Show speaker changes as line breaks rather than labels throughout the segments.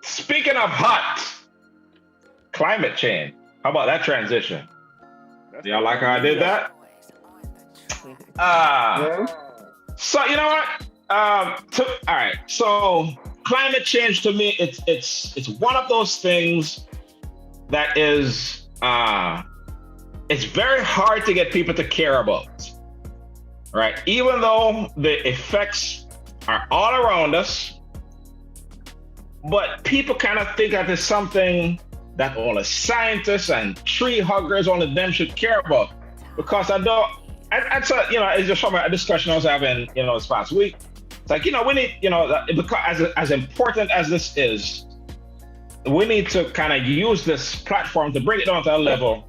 Speaking of hot, climate change. How about that transition?
That's
Y'all
what
like how I
turned me
did
on.
that? Uh,
Yeah.
so you know what? All right. So climate change to me, it's one of those things that is it's very hard to get people to care about, right? Even though the effects are all around us, but people kind of think that it's something that only scientists and tree huggers, only them should care about. Because I don't, and so, it's just from a discussion I was having, this past week. It's like, we need, because as important as this is, we need to kind of use this platform to bring it down to a level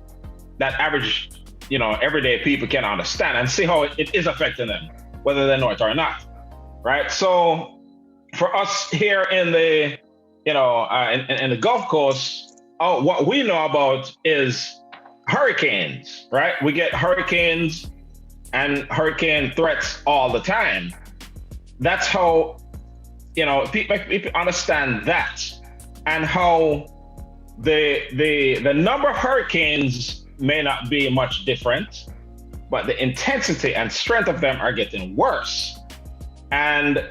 that average, everyday people can understand and see how it is affecting them, whether they know it or not, right? So for us here in the, in the Gulf Coast, what we know about is hurricanes, right? We get hurricanes and hurricane threats all the time. That's how, people understand that, and how the number of hurricanes may not be much different, but the intensity and strength of them are getting worse. And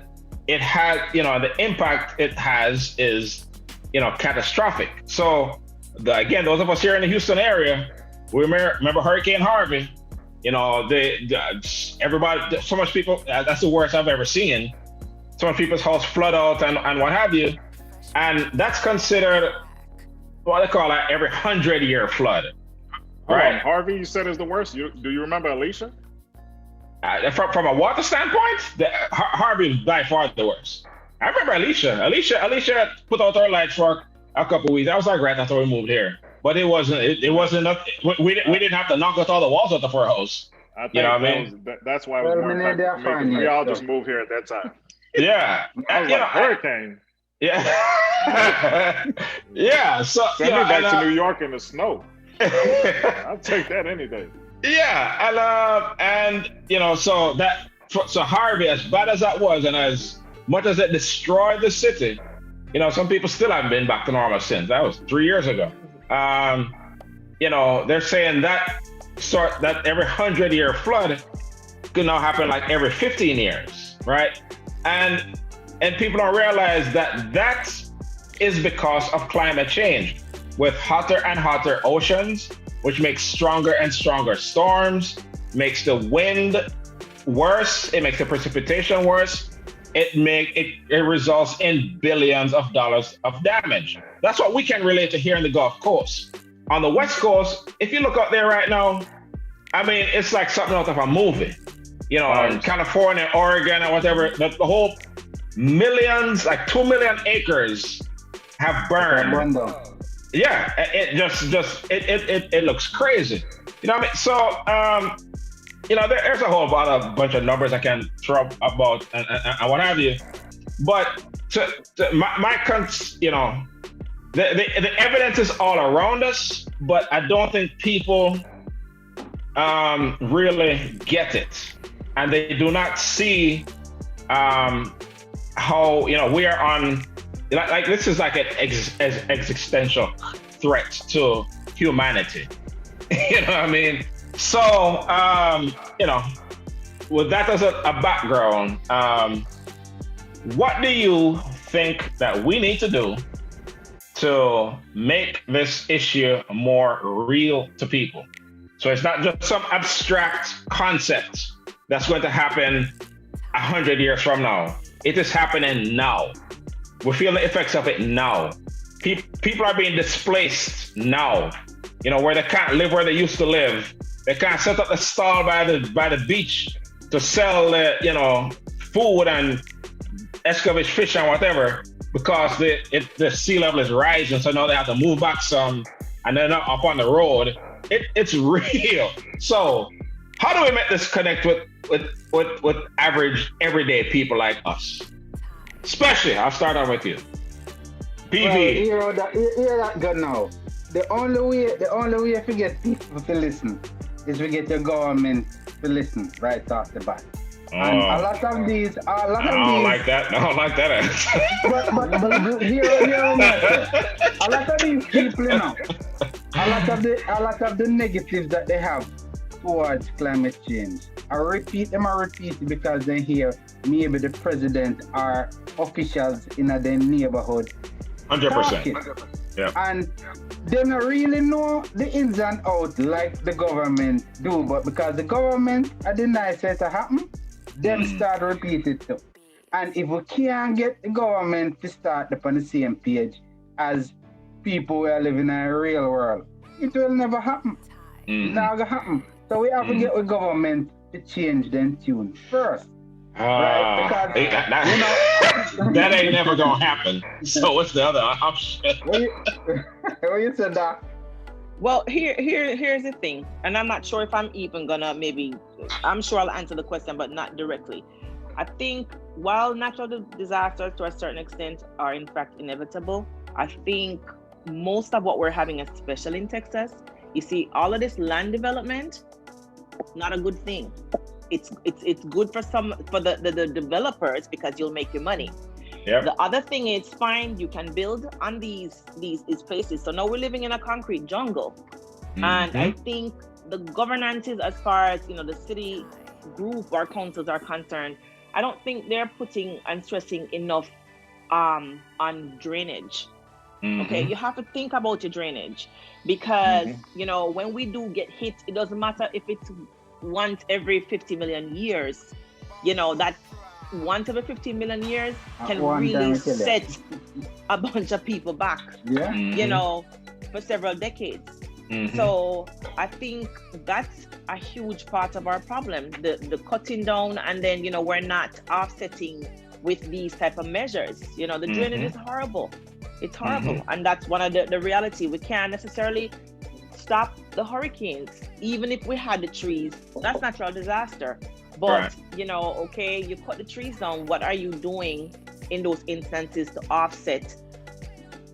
it has, the impact it has is, catastrophic. So again, those of us here in the Houston area, we remember Hurricane Harvey. Everybody, so much people, that's the worst I've ever seen. So many people's house flood out and what have you. And that's considered what they call every 100-year flood. Right?
Harvey, you said is the worst. Do you remember Alicia?
From a water standpoint, Harvey is by far the worst. I remember Alicia. Alicia put out our lights for a couple of weeks. That was like right after we moved here. But it wasn't. It wasn't enough. We didn't have to knock out all the walls out of our house.
I think
you know what I mean?
That's why it was more impactful for me, 'cause we all just moved here at that time.
Yeah.
I was like, hurricane.
Yeah. Yeah. So
send me back to New York in the snow. I'll take that any day.
Yeah, and so Harvey, as bad as that was, and as much as it destroyed the city, some people still haven't been back to normal since. That was 3 years ago. They're saying that every 100-year flood could now happen like every 15 years, right? And people don't realize that is because of climate change, with hotter and hotter oceans, which makes stronger and stronger storms, makes the wind worse, it makes the precipitation worse, it results in billions of dollars of damage. That's what we can relate to here in the Gulf Coast. On the West Coast, if you look out there right now, I mean, it's like something out of a movie. In California, Oregon, and whatever, the whole millions, like 2 million acres have burned. Yeah, it looks crazy. You know what I mean? So, there's a whole bunch of numbers I can throw up about and what have you. But the evidence is all around us, but I don't think people really get it, and they do not see how we are on. Like this is like an existential threat to humanity. You know what I mean? So, with that as a background, what do you think that we need to do to make this issue more real to people? So it's not just some abstract concept that's going to happen 100 years from now. It is happening now. We're feeling the effects of it now. People are being displaced now. Where they can't live where they used to live. They can't set up a stall by the beach to sell food and excavate fish and whatever, because the sea level is rising. So now they have to move back some, and they're not up on the road. It's real. So how do we make this connect with average everyday people like us? Especially, I'll start off with you. PV.
Well, hear that good now. The only way to get people to listen is we get the government to listen right off the bat. And a lot of these,
I don't like that. I don't like that answer.
but here me I say, a lot of these people, you know, a lot of the negatives that they have towards climate change. I repeat it because they hear maybe the president or officials in their neighborhood
100%.
talking.
Yeah.
And they don't really know the ins and outs like the government do, but because the government are the nicest to happen, them start repeat it too. And if we can't get the government to start up on the same page as people who are living in a real world, it will never happen. It's not gonna happen. So we have to get the government to change them tune first. Right? Because
that ain't never gonna happen. So what's the other option?
What you said that?
Well, here's the thing, and I'm not sure if I'm even gonna I'm sure I'll answer the question, but not directly. I think while natural disasters to a certain extent are in fact inevitable, I think most of what we're having, especially in Texas, you see all of this land development, not a good thing. It's good for the developers because you'll make your money.
Yep.
The other thing is, fine, you can build on these places. So now we're living in a concrete jungle. And I think the governances, as far as the city group or councils are concerned, I don't think they're putting and stressing enough on drainage. Okay, you have to think about your drainage because when we do get hit, it doesn't matter if it's once every 50 million years. That once every 15 million years can really set a bunch of people back, for several decades. So I think that's a huge part of our problem, the cutting down, and then, we're not offsetting with these type of measures. The drainage is horrible. It's horrible. And that's one of the reality. We can't necessarily stop the hurricanes, even if we had the trees. That's natural disaster. But, okay, you cut the trees down. What are you doing in those instances to offset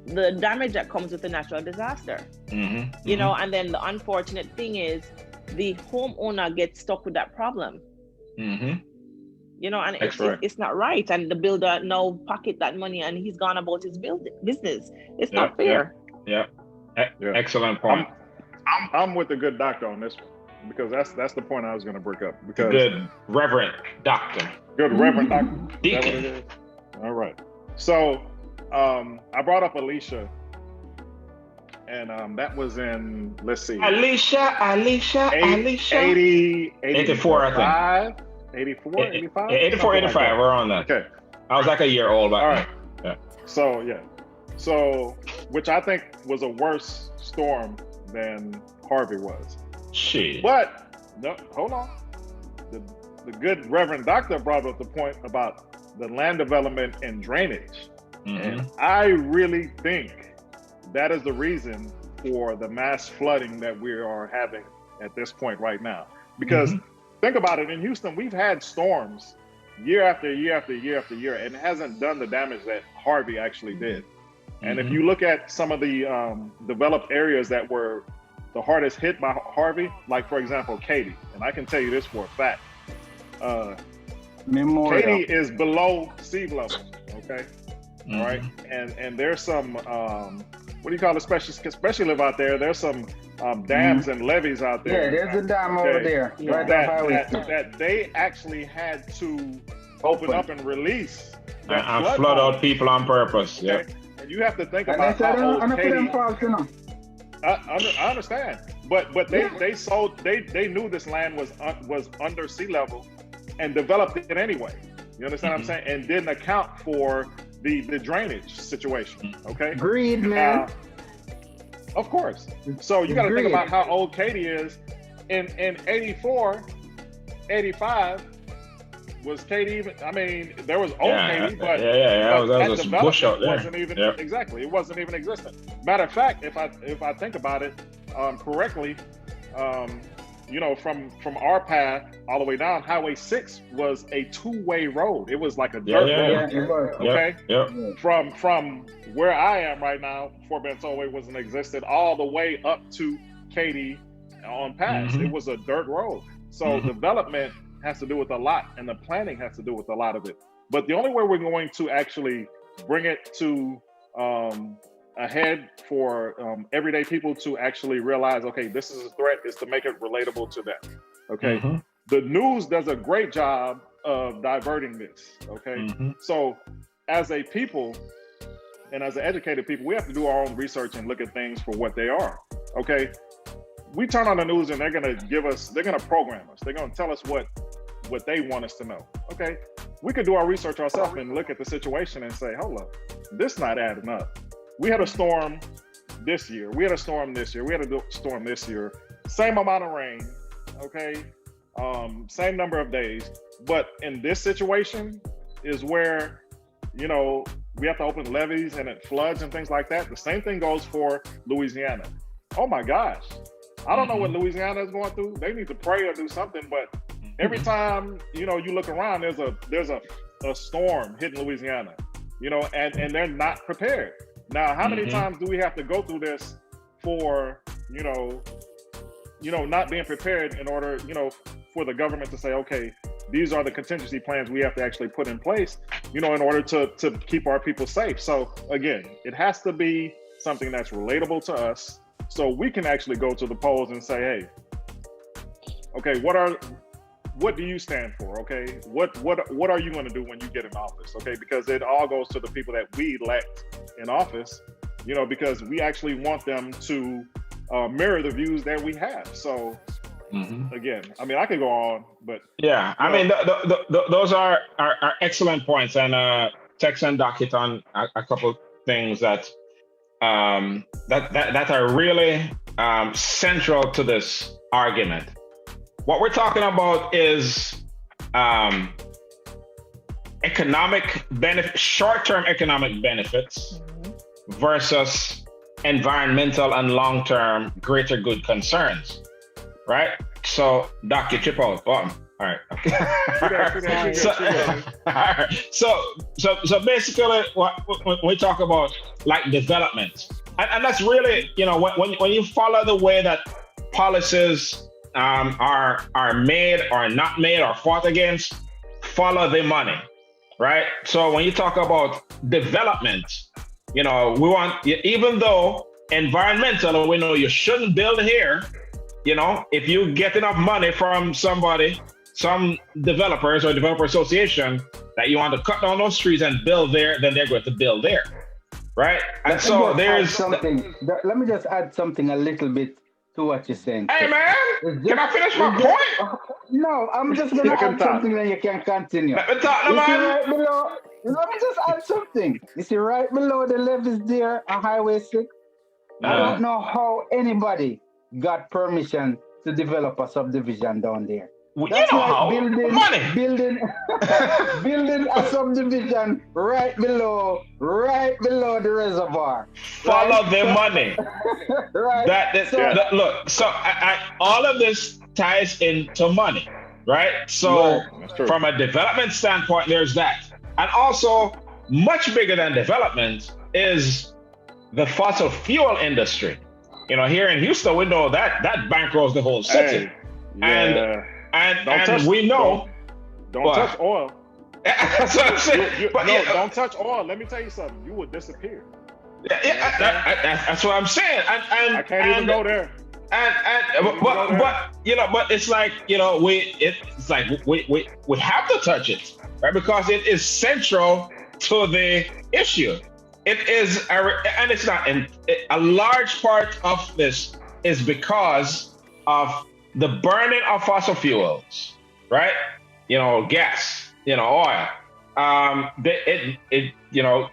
the damage that comes with a natural disaster? And then the unfortunate thing is the homeowner gets stuck with that problem. And it's not right. And the builder now pocket that money and he's gone about his business. It's not fair.
Yeah. Excellent point.
I'm with the good doctor on this one. Because that's the point I was going to bring up. Because
good Reverend Doctor.
Good Reverend Doctor.
Deacon.
All right. So I brought up Alicia, and that was in, let's see.
Alicia. 84, I think.
84, 85?
84, 85. Like we're on that.
Okay.
I was like a year old. All
right. Yeah. So, which I think was a worse storm than Harvey was.
Shit.
But no, hold on. The good Reverend Doctor brought up the point about the land development and drainage. And I really think that is the reason for the mass flooding that we are having at this point right now. Because think about it, in Houston, we've had storms year after year after year after year, and it hasn't done the damage that Harvey actually did. And if you look at some of the developed areas that were the hardest hit by Harvey, like for example, Katy, and I can tell you this for a fact. Katy is below sea level, okay? All right, and there's some, what do you call it, especially live out there, there's some dams and levees out there.
Yeah, there's a dam over there. Right
that they actually had to open up and release.
And flood out people on purpose,
okay? And you have to think about how old Katy. I understand, but they knew this land was under sea level and developed it anyway. You understand what I'm saying? And didn't account for the drainage situation. Okay,
greed, man.
Of course. So you got to think about how old Katy is. In 84, 85. Was Katy even? I mean, there was old Katy, but
that was a bush out there.
Wasn't even exactly. It wasn't even existent. Matter of fact, if I think about it correctly, from our path all the way down, Highway 6 was a two-way road. It was like a dirt road.
It was.
Okay. From where I am right now, Fort Bend Tollway wasn't existed all the way up to Katy on pass. It was a dirt road. So development has to do with a lot, and the planning has to do with a lot of it. But the only way we're going to actually bring it to ahead for everyday people to actually realize, okay, this is a threat, is to make it relatable to them. Okay, the news does a great job of diverting this. Okay, so as a people and as an educated people, we have to do our own research and look at things for what they are. Okay, we turn on the news and they're gonna program us. They're gonna tell us what they want us to know. Okay, we could do our research ourselves and look at the situation and say, hold up, this not adding up. We had a storm this year. We had a storm this year. We had a storm this year. Same amount of rain. Okay, same number of days. But in this situation is where, you know, we have to open levees and it floods and things like that. The same thing goes for Louisiana. Oh my gosh. I don't know what Louisiana is going through. They need to pray or do something, but every time, you know, you look around, there's a storm hitting Louisiana, you know, and they're not prepared. Now, how many times do we have to go through this for, you know, not being prepared in order, you know, for the government to say, okay, these are the contingency plans we have to actually put in place, you know, in order to keep our people safe. So again, it has to be something that's relatable to us, so we can actually go to the polls and say, hey, okay, what do you stand for? Okay, what are you going to do when you get in office? Okay, because it all goes to the people that we elect in office, you know, because we actually want them to mirror the views that we have. So again, I mean, I could go on, but
yeah, I mean, those are excellent points, and Tex and Doc hit on a couple things that are really central to this argument. What we're talking about is economic benefit, short-term economic benefits versus environmental and long-term greater good concerns, right? So, Doc, you chip out. All right. So basically, when we talk about like development, and that's really, you know, when you follow the way that policies are made or not made or fought against, follow the money, right? So when you talk about development, you know, we want, even though environmental, we know you shouldn't build here, you know, if you get enough money from somebody, some developers or developer association, that you want to cut down those trees and build there, then they're going to build there, right? And so there's
something. Let me just add something a little bit to what you're saying.
Hey man, can I finish my point?
No, I'm just going to add something that you can continue.
Let me talk, man.
Right below, let me just add something. You see, right below the levees there on Highway 6, I don't know how anybody got permission to develop a subdivision down there.
Well, you know how.
Building a subdivision right below the reservoir.
Follow the money.
Right.
Look, so all of this ties into money, right? So from a development standpoint, there's that. And also, much bigger than development is the fossil fuel industry. You know, here in Houston, we know that bankrolls the whole city.
Hey,
And we know.
Don't touch oil.
That's what I'm saying.
Don't touch oil. Let me tell you something. You will disappear.
That's what I'm saying. And
I can't even go there.
But you know, but it's like, you know, we have to touch it, right? Because it is central to the issue. It is, and it's not. And a large part of this is because of the burning of fossil fuels, right? You know, gas, you know, oil.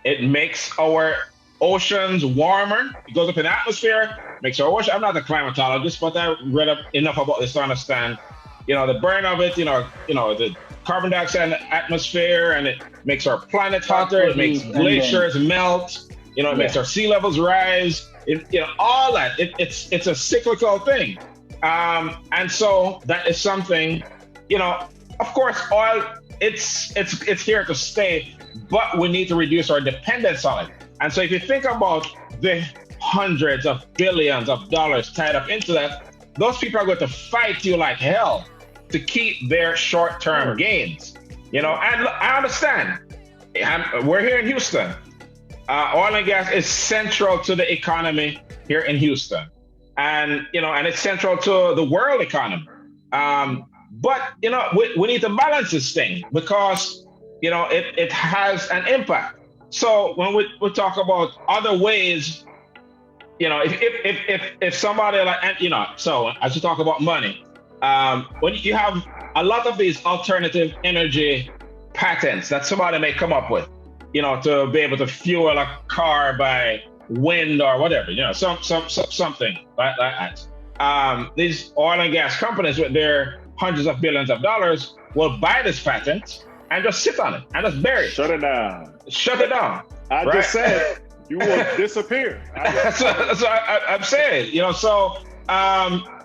It makes our oceans warmer. It goes up in the atmosphere, makes our ocean. I'm not a climatologist, but I read up enough about this to understand, you know, the burn of it, you know, the carbon dioxide in the atmosphere, and it makes our planet hotter. It makes glaciers melt. You know, it makes our sea levels rise. You know, all that. It's a cyclical thing. And so that is something, you know, of course, oil, it's here to stay, but we need to reduce our dependence on it. And so if you think about the hundreds of billions of dollars tied up into that, those people are going to fight you like hell to keep their short-term gains. You know, and look, I understand. We're here in Houston. Oil and gas is central to the economy here in Houston, and you know, and it's central to the world economy. But you know, we need to balance this thing because you know it has an impact. So when we talk about other ways, you know, if somebody like, and you know, so as you talk about money, when you have a lot of these alternative energy patents that somebody may come up with, you know, to be able to fuel a car by wind or whatever, you know, something like that. These oil and gas companies with their hundreds of billions of dollars will buy this patent and just sit on it and just bury it.
Shut it down.
Shut it down.
I just said you will disappear.
That's what I'm saying. You know, so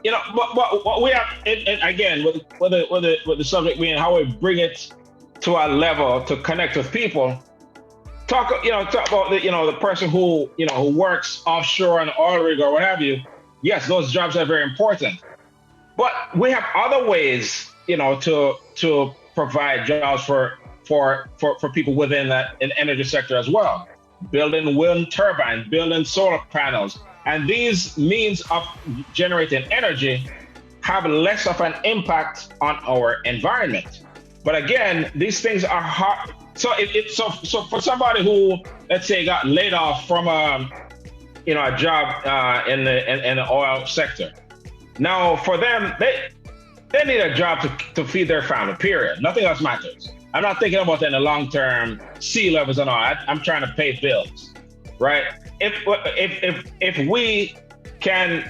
you know, what we have, and again, with the subject being how we bring it to a level to connect with people. Talk about the person who works offshore on an oil rig or what have you. Yes, those jobs are very important, but we have other ways, you know, to provide jobs for people within that in energy sector as well. Building wind turbines, building solar panels, and these means of generating energy have less of an impact on our environment. But again, these things are hard. So so for somebody who, let's say, got laid off from a job in the oil sector, now for them they need a job to feed their family. Period. Nothing else matters. I'm not thinking about in the long term sea levels and all. I'm trying to pay bills, right? If we can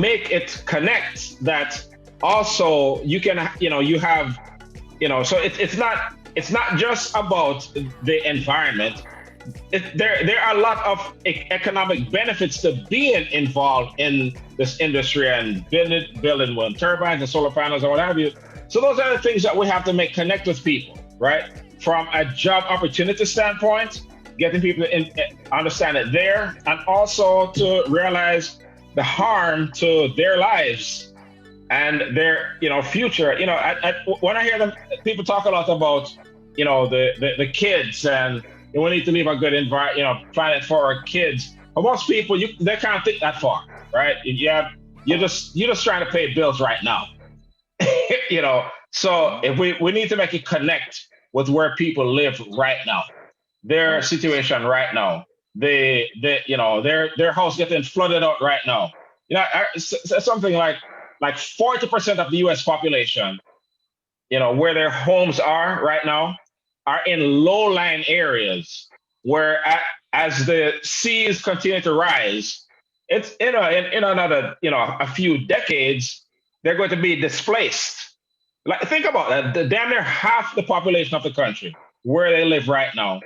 make it connect that also you can you have so it's not just about the environment. There are a lot of economic benefits to being involved in this industry and building wind turbines and solar panels and what have you. So those are the things that we have to make connect with people, right? From a job opportunity standpoint, getting people to understand it there, and also to realize the harm to their lives and their future. When I hear people talk a lot about the kids and we need to leave a good environment, planet for our kids. But most people, they can't think that far, right? You're just trying to pay bills right now, So if we need to make it connect with where people live right now, their situation right now, their house getting flooded out right now. Something like 40% of the U.S. population, where their homes are right now, are in low-lying areas where, as the seas continue to rise, it's in another a few decades they're going to be displaced. Like, think about that. Damn near half the population of the country where they live right now,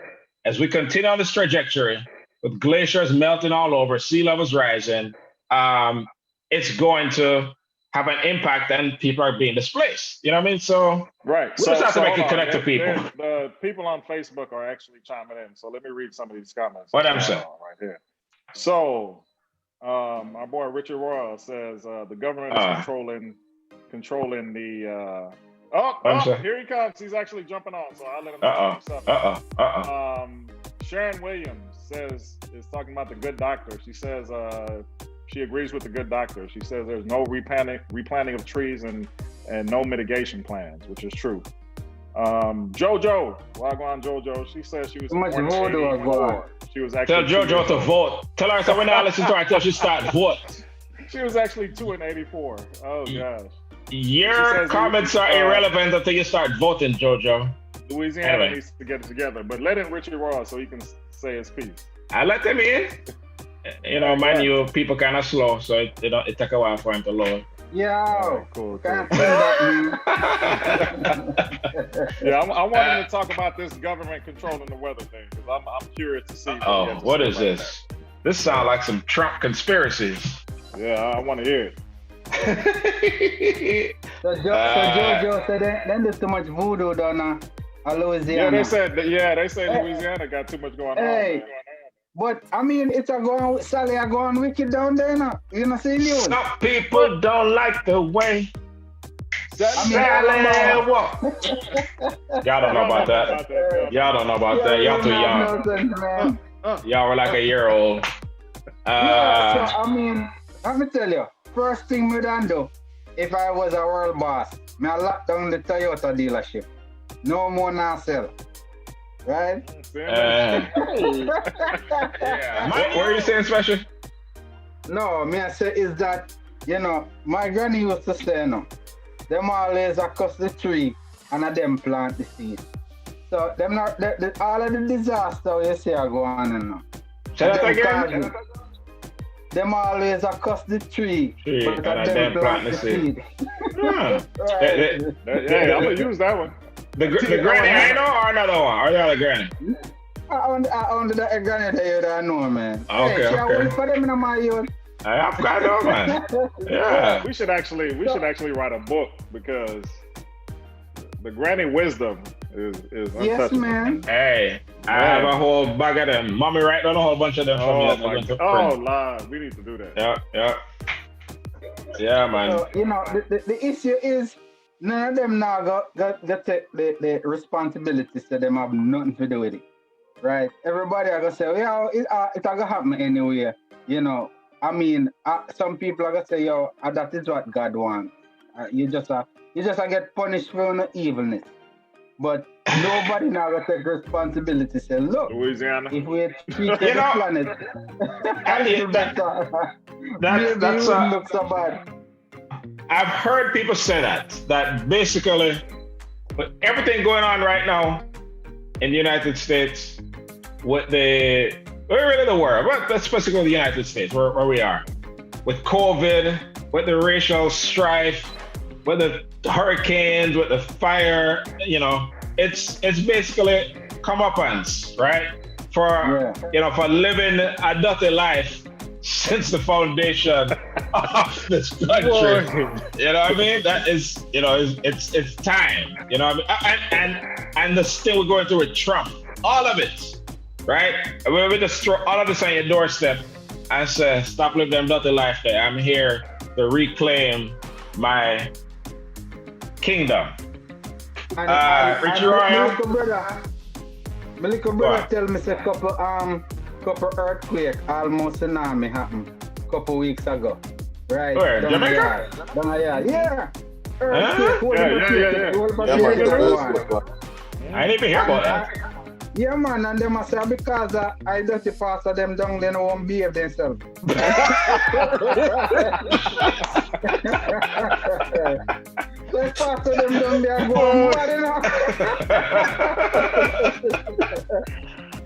as we continue on this trajectory with glaciers melting all over, sea levels rising, it's going to have an impact and people are being displaced. You know what I mean? So
right.
We just have to make it connect to people.
The people on Facebook are actually chiming in. So let me read some of these comments.
What I'm saying
right here. So our boy Richard Royal says the government is controlling the here he comes. He's actually jumping on. So I'll let him Sharon Williams is talking about the good doctor. She says she agrees with the good doctor. She says there's no replanting of trees and no mitigation plans, which is true. JoJo, Wagwan JoJo, she says she was born in 84. She was actually
tell JoJo to vote. Tell her so when I listen to her until she start vote.
She was actually 2 in 84. Oh gosh.
Your comments are irrelevant until you start voting, JoJo.
Louisiana needs to get it together, but let in Richard Ross so he can say his piece.
I let him in. Mind you, people kind of slow, so it take a while for him to load.
Yo,
cool.
Can't say that,
Yeah, I want him to talk about this government controlling the weather thing because I'm curious to see.
What is this? This sounds like some Trump conspiracies.
Yeah, I want to hear it.
So Jojo said then there's too much voodoo down Louisiana.
They say Louisiana got too much going on.
But I mean, it's Sally are going wicked down there now. You know, see you.
Some people don't like the way Sally, what? Y'all don't know about that. Y'all don't know about that. Y'all too young. Y'all were like a year old.
Yeah, so I mean, let me tell you, first thing me done do, if I was a world boss, me I lock down the Toyota dealership. No more now sell. Right?
Yeah. What are you saying, Special?
No, me I say is that, you know, my granny used to say, you know, them always across the tree and a them plant the seed. So them not all of the disaster you see are going on, you know.
Say that again?
Them always across the tree but
and them plant the seed.
Right.
Yeah, I'm gonna use that one.
The granny I know or another one? Or the other granny?
I only the granny that you don't know, man.
Okay,
hey,
okay.
For them in my youth.
I know, man. Yeah.
We should actually write a book because the granny wisdom is untouchable.
Yes, man.
Hey, I have a whole bag of them. Mommy write down a whole bunch of them for me.
Oh, Lord, we need to do that.
Yeah, man.
So, you know, the issue is none of them now got take the responsibility, so them have nothing to do with it. Right? Everybody are gonna say, yeah, it's gonna happen anyway. You know, I mean, some people are gonna say, yo, that is what God wants. You just get punished for no evilness. But nobody now gonna take responsibility. Say, look,
Louisiana.
if we treat the planet,
that's
look so bad.
I've heard people say that basically, with everything going on right now in the United States, really the world, but specifically the United States, where we are, with COVID, with the racial strife, with the hurricanes, with the fire, you know, it's basically comeuppance, right? For living a dirty life since the foundation of this country. You know what I mean? That is, you know, it's time. You know what I mean? And the thing we're going through with Trump, all of it, right? We just throw all of this on your doorstep and say, stop living them dirty life there. I'm here to reclaim my kingdom.
My little brother tell me a couple earthquake almost tsunami happened a couple weeks ago. Right?
Where? Jamaica?
Yeah. Earthquake.
I didn't even hear about that.
Yeah, man, and them say because I dirty pass of them down, they won't behave themselves. So pass of them down, they are going mad enough.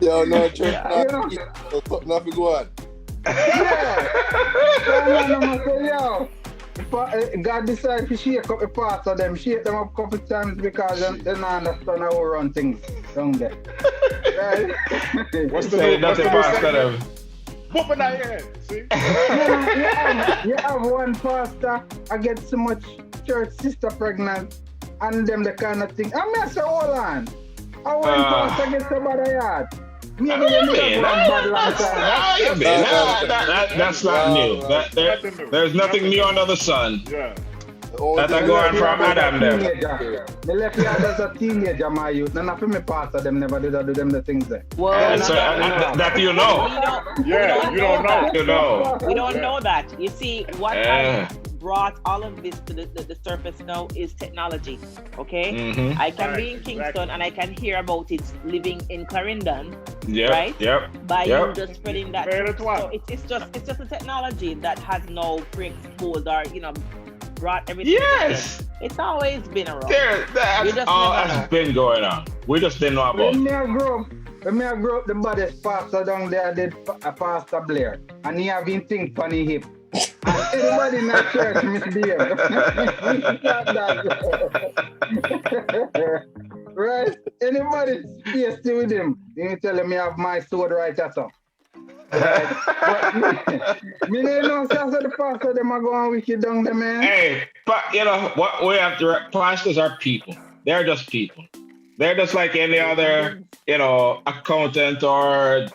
Yo, no, church, nothing go on.
Yeah. So man, say, yo, God decided to shake up the parts of them, shake them up a couple times because they don't understand how to run things down there. Right?
What's the
pastor them?
Whooping our head, see?
You have one pastor, I get so much church sister pregnant, and them the kind of thing. I mean, I say, hold on. I want pastor get so bad a yard.
That's not new. There's nothing new under the sun.
Yeah.
That's going from Adam them.
They left me out as a teenager, my youth. None of my pastor them never did do them the things there.
Well,
that you know.
Yeah, you don't know.
You know.
We don't know that. You see, what has brought all of this to the surface now is technology. Okay?
Mm-hmm.
I can be in Kingston and I can hear about it living in Clarendon.
Yep,
right?
Yep.
By you just spreading that.
So
it's just a technology that has now pre-exposed or brought everything.
Yes.
Together. It's always been around.
That's been going on. We just didn't know about it.
When me I grew up, the baddest pastor down there did Pastor Blair, and he have been think funny hip. And everybody in that church misbehave. Right? Anybody space with him, you tell him me have my sword right at all. Right? But me know the pastor them are going wicked down there, man.
Hey, but you know what we have to pastors are people. They're just people. They're just like any other, accountant or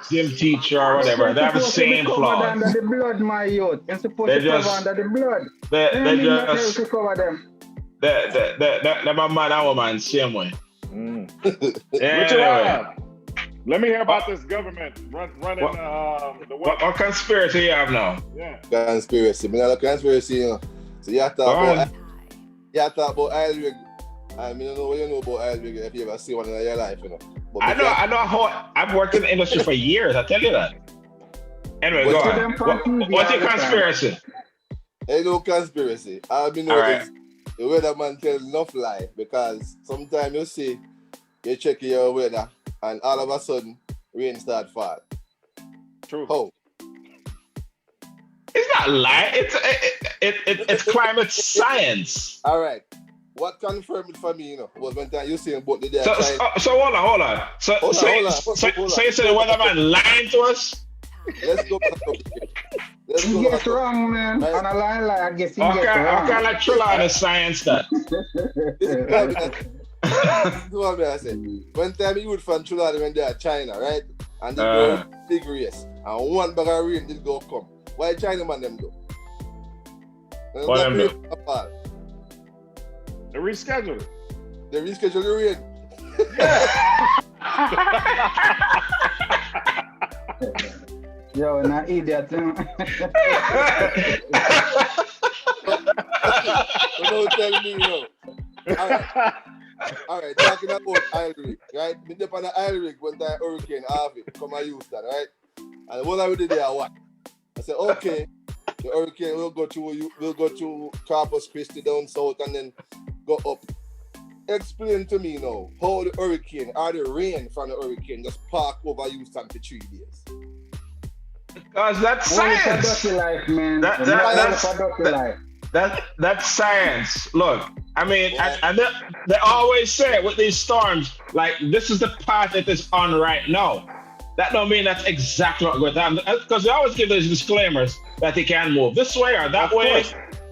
gym teacher or whatever. They have the same flaws.
Under the blood, my youth. You're supposed
They
to cover under the blood.
They just
to cover them.
That my man and woman same way. Yeah,
Richard
anyway.
Rob, let me hear about this government running the West.
What conspiracy you have now?
Yeah.
Conspiracy. Me not a conspiracy, you know. So you have to talk about oil rig. I mean, I don't know what you know about oil rig if you ever see one in your life, you know. But
I know how I've worked in the industry for years, I tell you that. Anyway, go on. What's your conspiracy?
Ain't no conspiracy. All I know is the weatherman tell enough lie, because sometimes you see you check your weather and all of a sudden rain start fall.
True.
How?
It's not lie. It's climate science.
All right. What confirmed it for me, you know, was when you see about the day.
So hold on. So you say the weatherman lying to us?
Let's go back up here.
He gets wrong, man.
Right.
On a line, like I guess he gets wrong.
Okay, like Trilla is science that.
This is what I said. One time you would from Chula when they are China, right? And they go big race. And one bag of rain did go come. Why China man them do?
What them do?
They rescheduled it.
They reschedule the rain.
Yo, not idiot.
Don't tell me, you know. All right, talking about oil rig, right? Me dip on the oil rig when that hurricane Harvey come and use that, right? And what I did there, what? I said, okay, the hurricane will go to Corpus Christi down south and then go up. Explain to me now how the hurricane or the rain from the hurricane just park over Houston for 3 days.
Because that's science.
Life, man.
That's science. Look, I mean, and they always say with these storms, like, this is the path it is on right now. That don't mean that's exactly what going to happen. Because they always give those disclaimers that they can move this way or that way.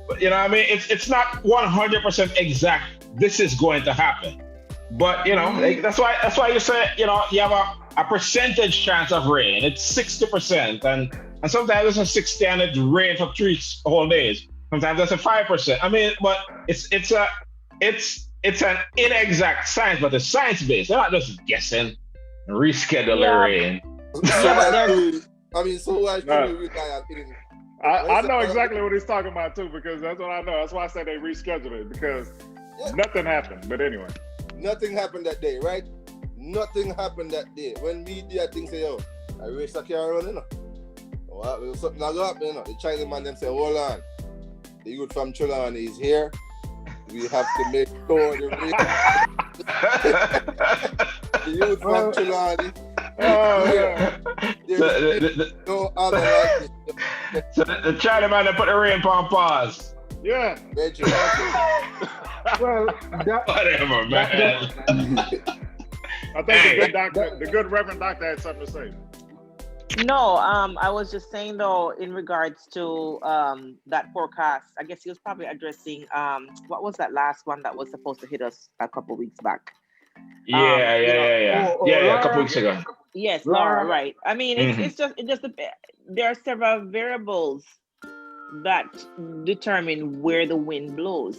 But, you know what I mean? It's not 100% exact. This is going to happen. But, you know, that's why you say, you know, you have a percentage chance of rain. It's 60%. And sometimes it's a 60 and it rains for 3 whole days. Sometimes that's a 5%. I mean, but it's an inexact science, but it's science-based. They're not just guessing and reschedule the rain.
So why should we rely on it?
I know exactly what he's talking about too, because that's what I know. That's why I said they rescheduled it, because nothing happened. But anyway.
Nothing happened that day, right? Nothing happened that day. When media things say, yo, I race a car around, you know. Well, something like that, you know. The Chinese man them say, hold on. The youth from Trelawny is here. We have to make sure the youth from Trelawny. No other like this.
So the China man that put the rain on pause.
Yeah.
Well,
whatever, man.
I think the good Reverend Doctor had something to say.
No, I was just saying though, in regards to that forecast, I guess he was probably addressing what was that last one that was supposed to hit us a couple weeks back?
Yeah, a couple weeks ago.
Yes, Laura, right. I mean, it's just there are several variables that determine where the wind blows.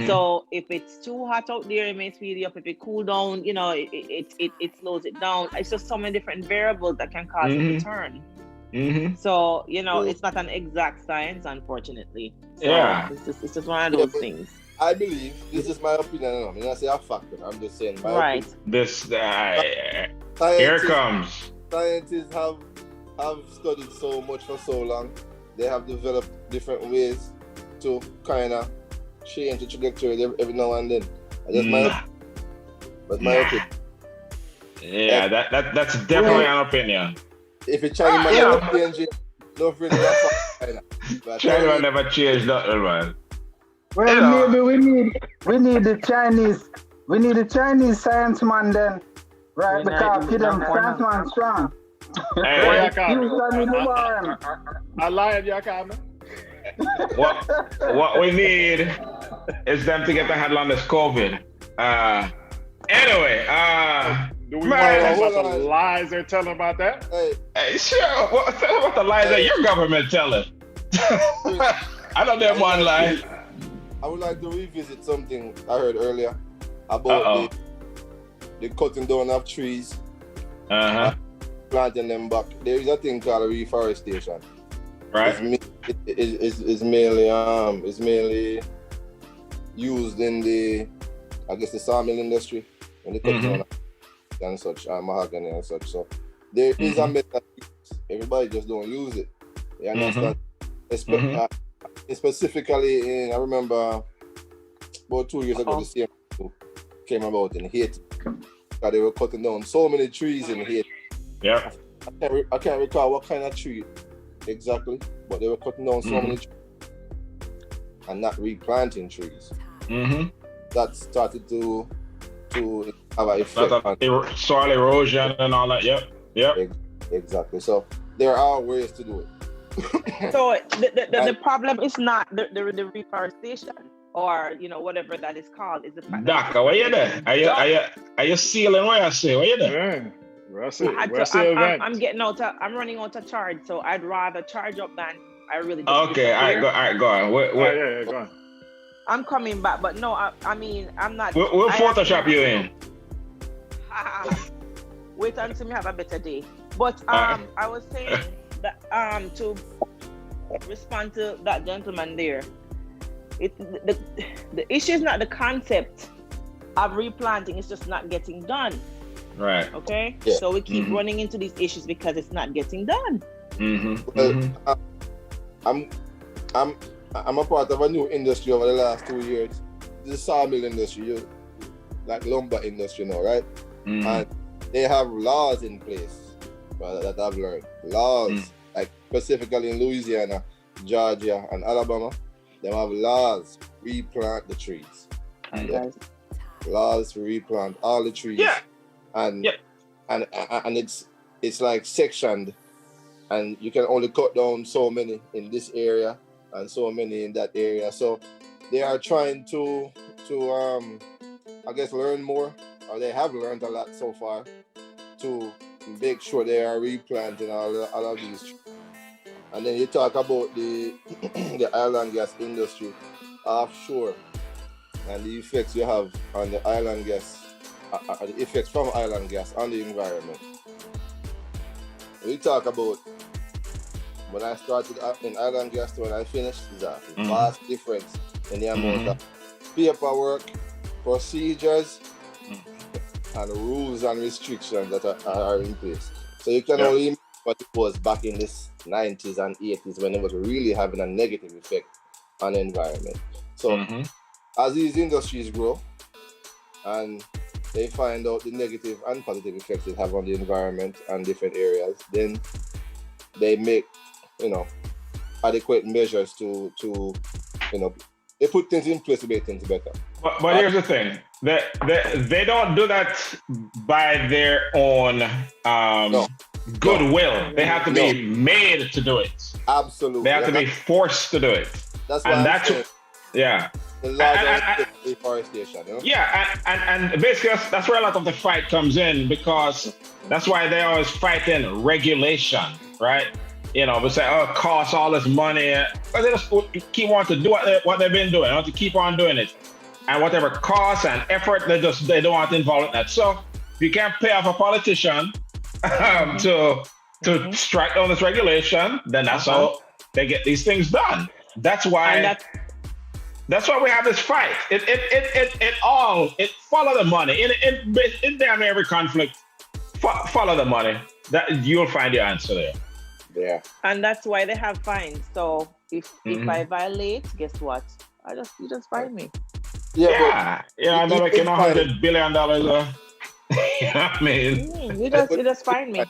So if it's too hot out there, it may speed you up. If it cool down, you know, it slows it down. It's just so many different variables that can cause it to turn. So, you know, it's not an exact science, unfortunately. So it's just one of those things.
I believe, this is my opinion, I'm not saying a factor, I'm just saying my opinion.
This here comes.
Scientists have studied so much for so long. They have developed different ways to kind of change the trajectory every now and then. That's my opinion.
Yeah, that's definitely an opinion.
If a Chinese man never change it, no friend China.
China man never change nothing, man.
Well, maybe we need the Chinese science man then, right? Because them science man strong.
Hey,
I lied, y'all.
What we need is them to get the headline on this COVID. Anyway,
do we want to talk about the lies they're telling about that?
Hey, sure. What the lies that your government telling? I know that one lie.
I would like to revisit something I heard earlier about the cutting down of trees, planting them back. There is a thing called reforestation.
Right.
It's mainly used in the sawmill industry when they cut down and such, mahogany and such. So there is a method. Everybody just don't use it. You understand? Specifically, I remember about 2 years ago, the same came about in Haiti. They were cutting down so many trees in Haiti.
Yeah.
I can't recall what kind of tree exactly, but they were cutting down so many trees and not replanting trees. That started to have an effect.
Soil erosion and all that. Yep.
Exactly. So there are ways to do it.
So the problem is not the reforestation or whatever that is called. Is the fact
Doc, where you there? Are you sealing what I say? Where you there?
I'm getting out. I'm running out of charge, so I'd rather charge up than I really.
Okay, all right, go on.
Yeah, go on.
I'm coming back, but no, I mean, I'm not.
We'll Photoshop you in.
Wait until we have a better day. But I was saying that to respond to that gentleman there, the issue is not the concept of replanting; it's just not getting done.
Right.
Okay. Yeah. So we keep running into these issues because it's not getting done.
Well, I'm a part of a new industry over the last 2 years. The sawmill industry, like lumber industry now, right? And they have laws in place that I've learned. Laws, like specifically in Louisiana, Georgia, and Alabama, they have laws to replant the trees. Laws to replant all the trees.
Yeah.
And it's like sectioned, and you can only cut down so many in this area and so many in that area. So they are trying to learn more, or they have learned a lot so far, to make sure they are replanting all of these trees. And then you talk about the the oil and gas industry offshore and the effects you have on the oil and gas, the effects from oil and gas on the environment. We talk about when I started in oil and gas to when I finished, is a vast difference in the amount of paperwork, procedures, and rules and restrictions that are in place. So you can only imagine what it was back in the 90s and 80s when it was really having a negative effect on the environment. So as these industries grow and they find out the negative and positive effects it have on the environment and different areas, then they make, adequate measures to they put things in place to make things better.
But here's the thing: they don't do that by their own goodwill. They have to be made to do it.
Absolutely,
they have to be forced to do it.
That's why the law of deforestation.
And basically that's where a lot of the fight comes in, because that's why they always fight in regulation, right? We say, it costs all this money, but they just keep wanting to do what they've been doing. They want to keep on doing it, and whatever cost and effort, they don't want to involve in that. So if you can't pay off a politician to strike down this regulation, then that's how they get these things done. That's why. That's why we have this fight. It follow the money. In damn every conflict, follow the money. That you'll find your answer there.
Yeah.
And that's why they have fines. So if I violate, guess what? You just fine me.
I'm not making $100 billion. You know what I mean?
You just fine me.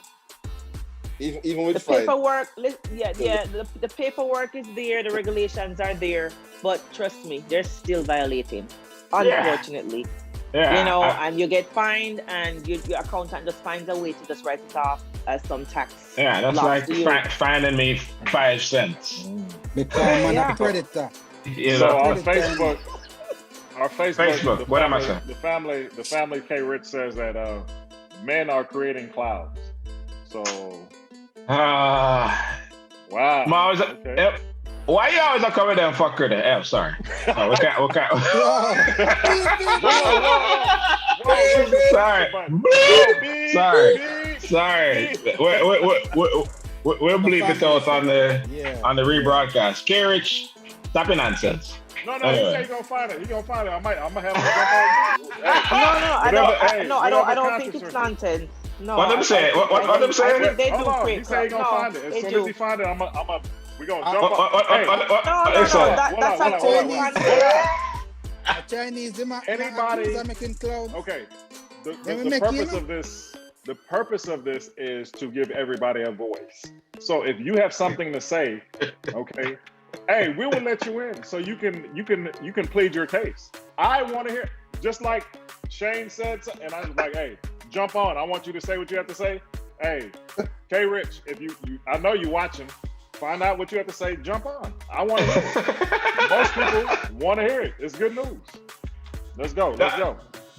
Even with
the paperwork, the paperwork is there, the regulations are there, but trust me, they're still violating, unfortunately. And you get fined, and your accountant just finds a way to just write it off as some tax.
Yeah, that's like finding me 5 cents.
Become a predator.
So on Facebook,
what am I saying?
The family K Rich says that men are creating clouds. So wow.
Okay. Why you always come with them fucker there? Oh, sorry. Oh, we can't. Sorry. We'll bleep it out on the rebroadcast. K-Rich, stop your nonsense.
No,
Anyway.
he said he gonna find it. I'm gonna have him
I don't think it's nonsense. No.
What them saying? What them saying?
I think they do
Hold on.
create
He said he gonna find it. As soon as he find it, we gonna jump on.
That's
a Chinese.
Anybody?
Making cloud.
Okay. The purpose of this is to give everybody a voice. So if you have something to say, okay, hey, we will let you in so you can plead your case. I want to hear, just like Shane said, and I was like, hey, jump on. I want you to say what you have to say. Hey, K-Rich, if you I know you watching, find out what you have to say. Jump on. I want to hear it. Most people want to hear it. It's good news. Let's go.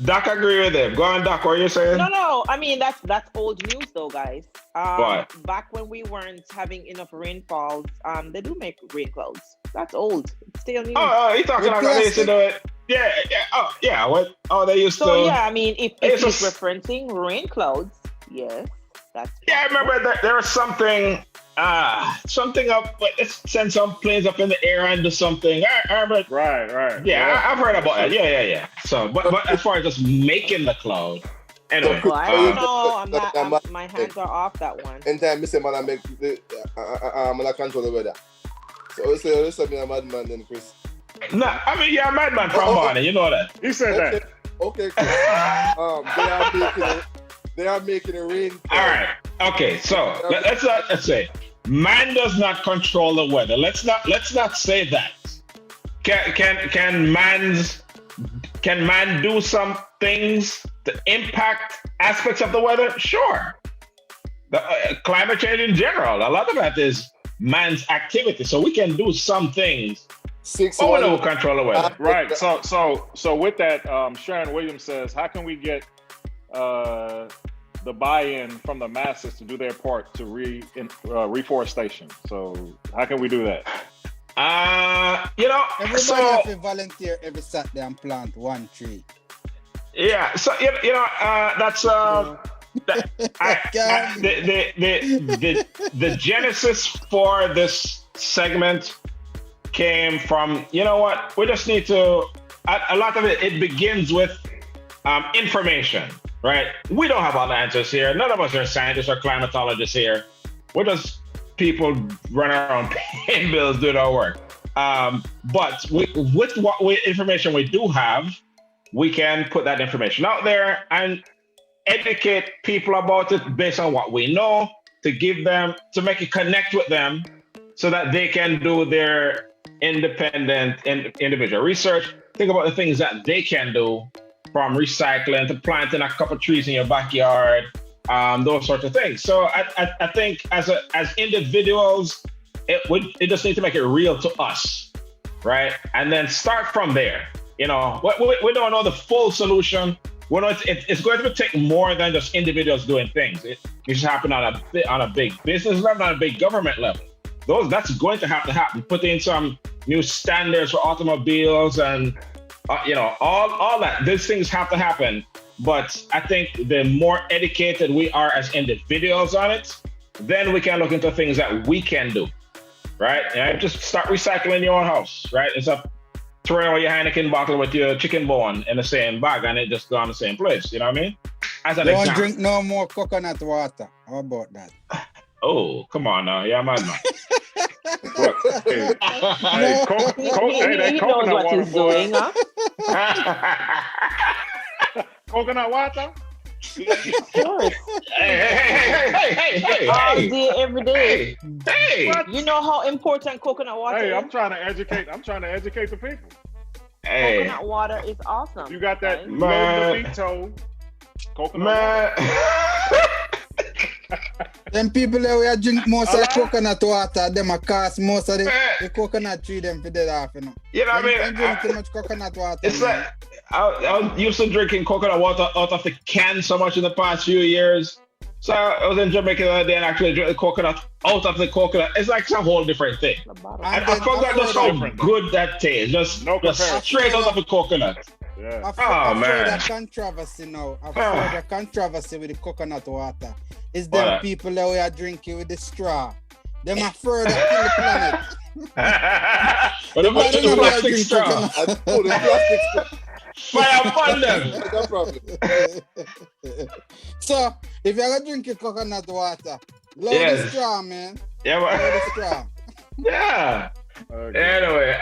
Doc, agree with them. Go on, Doc. What are you saying?
No. I mean, that's old news, though, guys.
What?
Back when we weren't having enough rainfalls, they do make rain clouds. That's old. It's still new.
Oh, you talking about they used to do it? Yeah. Oh, yeah. What? Oh, they used to.
So yeah, I mean, if he's referencing rain clouds, yes, that's.
Yeah, I remember that there was something up, but it's send some planes up in the air and do something. I remember.
Right.
Yeah, I've heard about it. Yeah. So, but as far as just making the cloud, anyway.
Well, I don't know. My hands are off that one.
Anytime I say man, I make the I control the weather. So listen, me a madman then, Chris.
No, I mean you're a madman from Barney. You know that.
He said that.
Okay. They are making a rain.
All right. Okay. So let's say. Man does not control the weather. Let's not say that. Can man do some things to impact aspects of the weather? Sure. The climate change in general, a lot of that is man's activity. So we can do some things. But we don't control the weather.
Right. So with that, Sharon Williams says, how can we get the buy-in from the masses to do their part to reforestation? So how can we do that?
Everybody has to volunteer every Saturday and plant one tree.
Yeah, so that's the genesis for this segment came from, you know what, we just need to, a lot of it begins with information. Right? We don't have all the answers here. None of us are scientists or climatologists here. We're just people running around paying bills, doing our work. But with what information we do have, we can put that information out there and educate people about it based on what we know, to make it connect with them so that they can do their independent individual research. Think about the things that they can do, from recycling to planting a couple trees in your backyard, those sorts of things. So I think as individuals, it just needs to make it real to us, right? And then start from there. We don't know the full solution. We know it's going to take more than just individuals doing things. It should happen on a big business level, on a big government level. That's going to have to happen. Put in some new standards for automobiles and all that. These things have to happen. But I think the more educated we are as individuals on it, then we can look into things that we can do, right? And just start recycling your own house, right? It's up throwing away your Heineken bottle with your chicken bone in the same bag and it just go in the same place. You know what I mean? As an
Don't
example.
drink no more coconut water. How about that?
Oh, come on now. Yeah, madman.
Hey, coconut water, boy. Coconut water?
Sure.
Hey.
All day, every day.
Hey.
You know how important coconut water is?
Hey, I'm trying to educate the people.
Hey.
Coconut water is awesome.
You got that
Man.
Lobito coconut water.
Them people that we drink most of the coconut water, them a cost most of the coconut tree them for dead off,
You know what I mean?
Them drink too much coconut water.
It's like I used to drinking coconut water out of the can so much in the past few years. So I was in Jamaica the other day and actually drank the coconut out of the coconut. It's like some whole different thing. I forgot just how good that tastes. Just straight out of the coconut.
Yeah.
I've heard a controversy now. I've heard a controversy with the coconut water. Is them people that we are drinking with the straw. Them are further kill the planet.
But the plastic straw.
Oh, the plastic straw.
Fire upon them.
No problem.
So, if you're going to drink your coconut water, load the straw, man.
Yeah,
load the straw.
Yeah.
Okay.
Anyway,